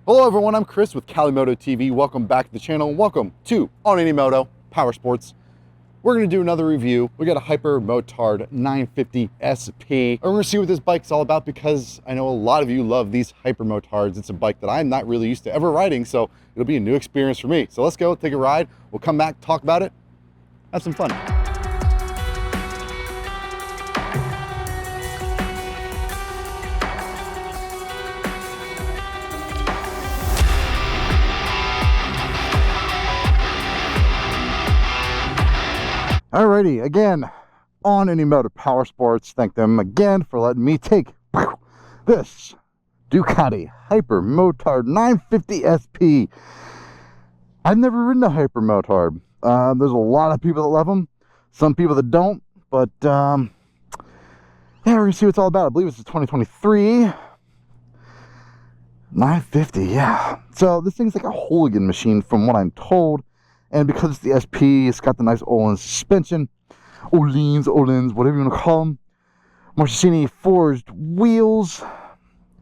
Hello everyone, I'm Chris with Cali Moto TV. Welcome back to the channel and welcome to On Any Moto Power Sports. We're going to do another review. We got a Hypermotard 950 SP. And we're going to see what this bike's all about because I know a lot of you love these Hypermotards. It's a bike that I'm not really used to ever riding, so it'll be a new experience for me. So let's go take a ride. We'll come back, talk about it, have some fun. Alrighty, again, On Any Moto Power Sports. Thank them again for letting me take this Ducati Hypermotard 950 SP. I've never ridden a Hypermotard. There's a lot of people that love them, some people that don't, but yeah, we're gonna see what it's all about. I believe it's a 2023 950, yeah. So this thing's like a Hooligan machine from what I'm told. And because it's the SP, it's got the nice Olin suspension, Olins, whatever you want to call them. Marchesini forged wheels.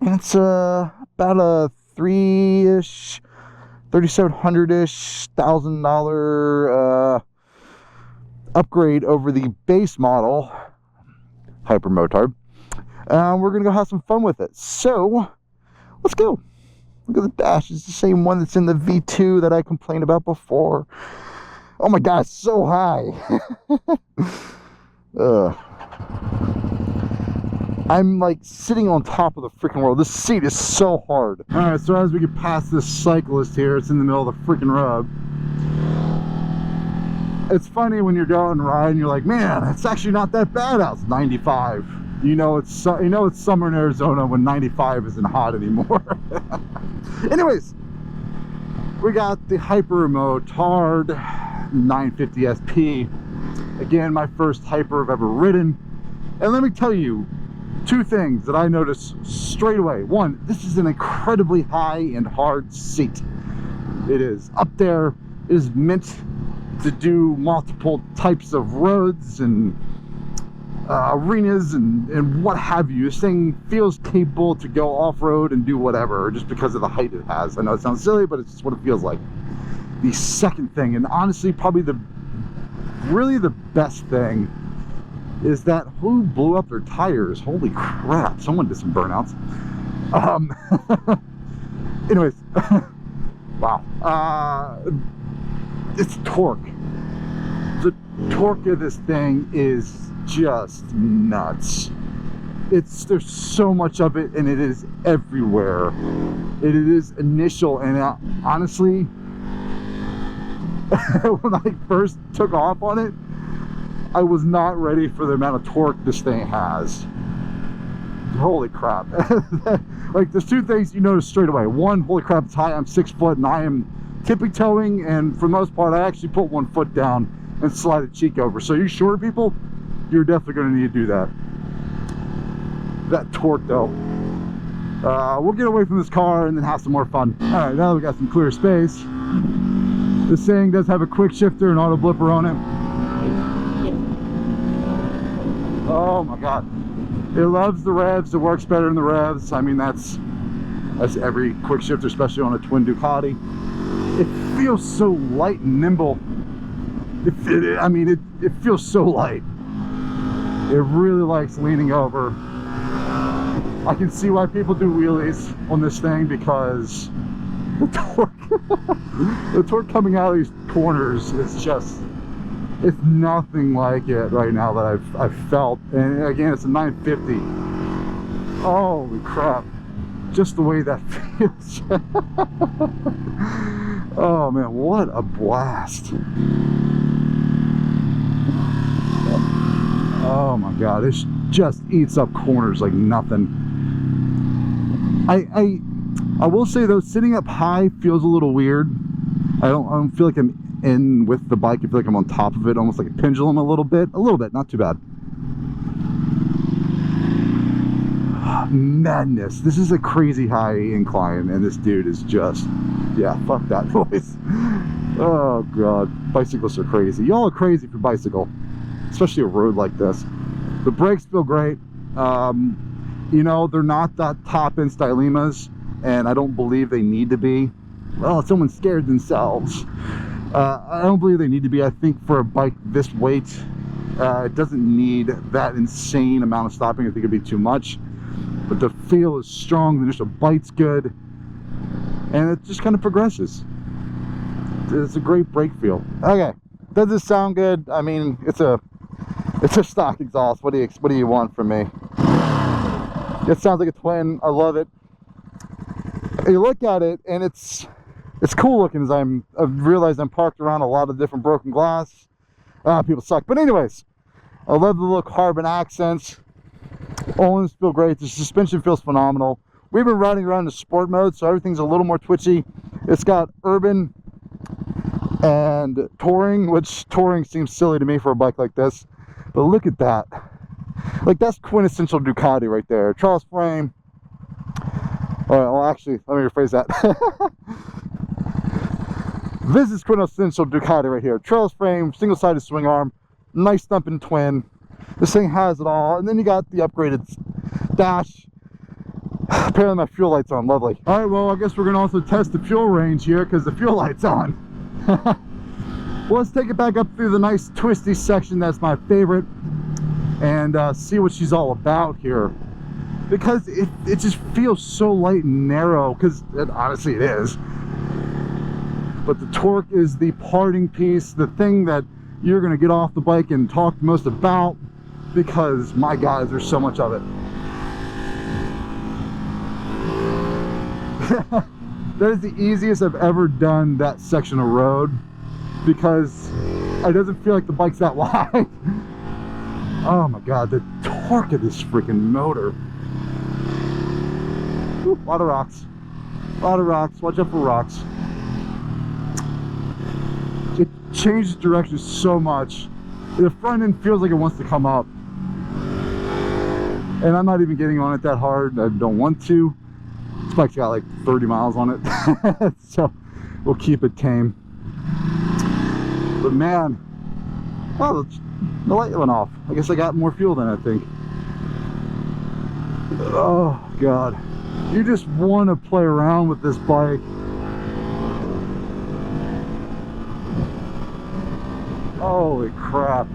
And it's about a $3,ish, $3,700-ish, $1,000 upgrade over the base model Hypermotard. We're going to go have some fun with it. So, let's go. Look at the dash. It's the same one that's in the V2 that I complained about before. Oh my God, it's so high. I'm like sitting on top of the freaking world. This seat is so hard. All right, so as we get past this cyclist here, it's in the middle of the freaking road. It's funny when you're going riding, you're like, man, it's actually not that bad out. It's 95. You know it's summer in Arizona when 95 isn't hot anymore. Anyways, we got the Hypermotard 950 SP. Again, my first Hyper I've ever ridden. And let me tell you two things that I noticed straight away. One, this is an incredibly high and hard seat. It is up there. It is meant to do multiple types of roads and arenas and what have you. This thing feels capable to go off-road and do whatever just because of the height it has. I know it sounds silly, but it's just what it feels like. The second thing, and honestly probably really the best thing, is that who blew up their tires? Holy crap, someone did some burnouts. Anyways, wow. It's torque. The torque of this thing is just nuts. There's so much of it and it is everywhere. It is initial, and honestly when I first took off on it, I was not ready for the amount of torque this thing has. Holy crap. Like, there's two things you notice straight away. One, holy crap, it's high. I'm 6 foot and I am tippy-toeing, and for the most part I actually put one foot down and slide a cheek over. So you short people, you're definitely going to need to do that. That torque though. We'll get away from this car and then have some more fun. All right, now that we got some clear space. This thing does have a quick shifter and auto blipper on it. Oh my God. It loves the revs. It works better in the revs. I mean, that's every quick shifter, especially on a twin Ducati. It feels so light and nimble. It feels so light. It really likes leaning over. I can see why people do wheelies on this thing because the torque coming out of these corners is just, it's nothing like it right now that I've felt. And again, it's a 950. Holy crap. Just the way that feels. Oh man, what a blast. Oh my God, this just eats up corners like nothing. I will say though, sitting up high feels a little weird. I don't feel like I'm in with the bike. I feel like I'm on top of it, almost like a pendulum a little bit, not too bad. Madness. This is a crazy high incline and this dude is just, yeah, fuck that noise. Oh God, bicyclists are crazy. Y'all are crazy for bicycle, especially a road like this. The brakes feel great. You know, they're not that top end Stylimas. and I don't believe they need to be. Well, someone's scared themselves. I don't believe they need to be. I think for a bike this weight, it doesn't need that insane amount of stopping. I think it'd be too much. But the feel is strong, the initial bite's good, and it just kind of progresses. It's a great brake feel. Okay, does this sound good? I mean, it's a stock exhaust. What do you want from me? It sounds like a twin. I love it. You look at it, and it's cool looking. As I've realized I'm parked around a lot of different broken glass. People suck. But anyways, I love the little carbon accents. All-ins feel great. The suspension feels phenomenal. We've been riding around in sport mode, so everything's a little more twitchy. It's got urban and touring, which touring seems silly to me for a bike like this. But look at that. Like, that's quintessential Ducati right there. Trellis frame. All right, well, actually, let me rephrase that. This is quintessential Ducati right here. Trellis frame, single-sided swing arm, nice thumping twin. This thing has it all. And then you got the upgraded dash. Apparently my fuel light's on. Lovely. All right, well, I guess we're going to also test the fuel range here because the fuel light's on. Well, let's take it back up through the nice twisty section. That's my favorite. And see what she's all about here. Because it just feels so light and narrow. Because honestly, it is. But the torque is the parting piece. The thing that you're going to get off the bike and talk most about. Because, my God, there's so much of it. That is the easiest I've ever done that section of road, because it doesn't feel like the bike's that wide. Oh my God, the torque of this freaking motor. Ooh, a lot of rocks. A lot of rocks. Watch out for rocks. It changes direction so much. The front end feels like it wants to come up. And I'm not even getting on it that hard. I don't want to. This bike's got like 30 miles on it. So we'll keep it tame. But man, well, the light went off. I guess I got more fuel than I think. Oh God. You just want to play around with this bike. Holy crap.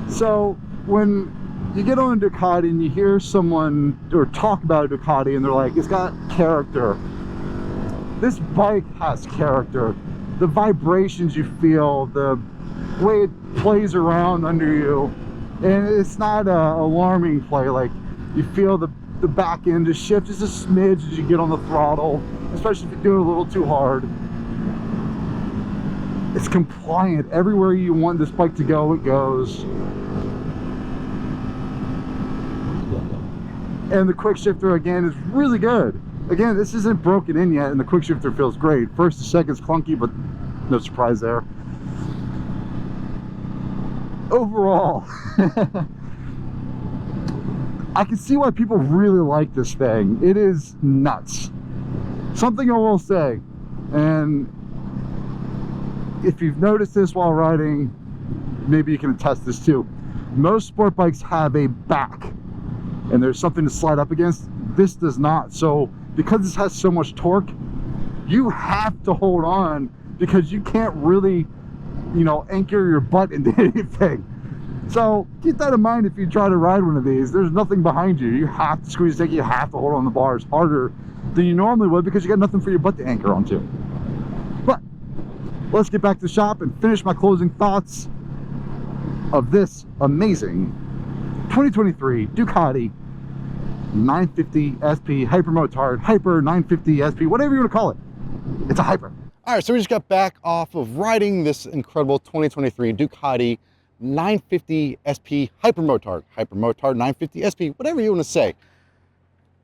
So when you get on a Ducati and you hear someone or talk about a Ducati and they're like, it's got character. This bike has character. The vibrations you feel, the way it plays around under you, and it's not a alarming play. Like, you feel the back end just shift just a smidge as you get on the throttle, especially if you do it a little too hard. It's compliant. Everywhere you want this bike to go, it goes. And the quick shifter, again, is really good. Again, this isn't broken in yet, and the quick shifter feels great. First to second's clunky, but no surprise there. Overall, I can see why people really like this thing. It is nuts. Something I will say, and if you've noticed this while riding, maybe you can attest this too. Most sport bikes have a back, and there's something to slide up against. This does not. So because this has so much torque, you have to hold on, because you can't really, you know, anchor your butt into anything. So keep that in mind if you try to ride one of these. There's nothing behind you. You have to squeeze the tank. You have to hold on the bars harder than you normally would, because you got nothing for your butt to anchor onto. But let's get back to the shop and finish my closing thoughts of this amazing 2023 Ducati 950 SP Hypermotard, Hyper 950 SP, whatever you want to call it. It's a Hyper. All right, so we just got back off of riding this incredible 2023 Ducati 950 SP Hypermotard, Hypermotard 950 SP, whatever you want to say.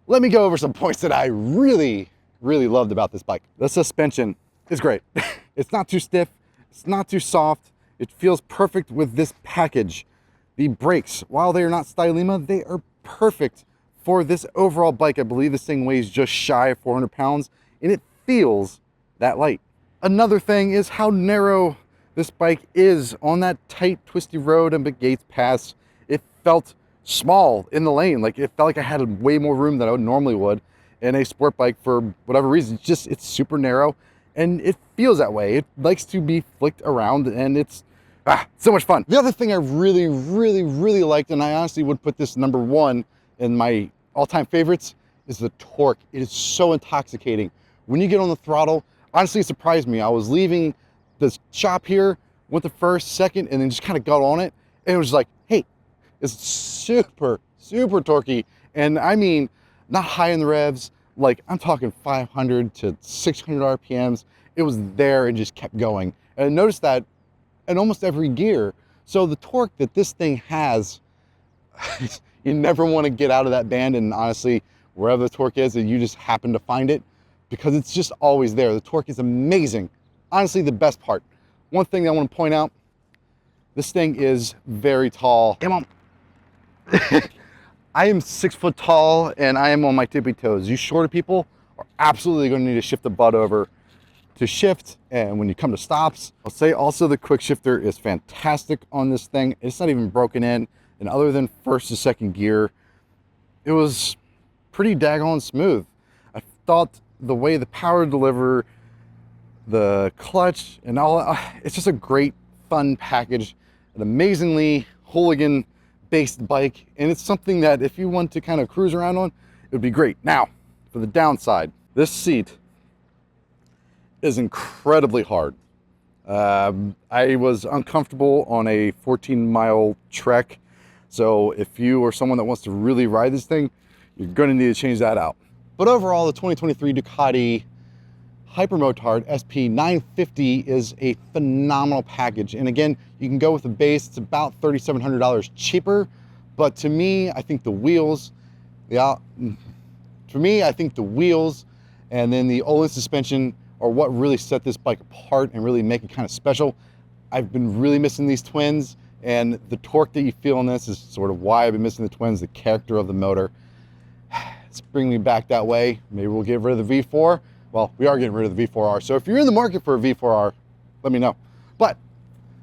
Let me go over some points that I really loved about this bike. The suspension is great. It's not too stiff, it's not too soft. It feels perfect with this package. The brakes, while they are not Stylema, they are perfect for this overall bike. I believe this thing weighs just shy of 400 pounds, and it feels that light. Another thing is how narrow this bike is on that tight, twisty road in Big Gates Pass. It felt small in the lane. Like it felt like I had way more room than I normally would in a sport bike for whatever reason. It's super narrow and it feels that way. It likes to be flicked around and it's so much fun. The other thing I really, really, really liked, and I honestly would put this #1 in my all-time favorites, is the torque. It is so intoxicating. When you get on the throttle, honestly, it surprised me. I was leaving this shop here, went the first, second, and then just kind of got on it. And it was like, hey, it's super, super torquey. And I mean, not high in the revs, like I'm talking 500 to 600 RPMs. It was there and just kept going. And I noticed that in almost every gear. So the torque that this thing has, you never want to get out of that band, and honestly, wherever the torque is, and you just happen to find it, because it's just always there. The torque is amazing. Honestly, the best part. One thing I want to point out, this thing is very tall. Come on. I am 6 foot tall and I am on my tippy toes. You shorter people are absolutely going to need to shift the butt over to shift, and when you come to stops. I'll say also the quick shifter is fantastic on this thing. It's not even broken in, and other than first to second gear, it was pretty daggone smooth. I thought the way the power deliver, the clutch, and all, it's just a great fun package. An amazingly Hooligan based bike, and it's something that if you want to kind of cruise around on, it would be great. Now, for the downside, this seat is incredibly hard. I was uncomfortable on a 14-mile trek, so if you are someone that wants to really ride this thing, you're going to need to change that out. But overall, the 2023 Ducati Hypermotard SP 950 is a phenomenal package. And again, you can go with the base. It's about $3,700 cheaper. But to me, I think the wheels, and then the Öhlins suspension are what really set this bike apart and really make it kind of special. I've been really missing these twins, and the torque that you feel in this is sort of why I've been missing the twins, the character of the motor. It's bringing me back that way. Maybe we'll get rid of the V4. Well, we are getting rid of the V4R. So if you're in the market for a V4R, let me know. But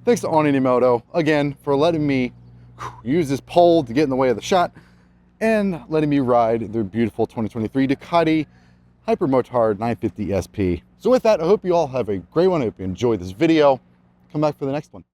thanks to On Any Moto, again, for letting me use this pole to get in the way of the shot and letting me ride their beautiful 2023 Ducati Hypermotard 950 SP. So with that, I hope you all have a great one. I hope you enjoyed this video. Come back for the next one.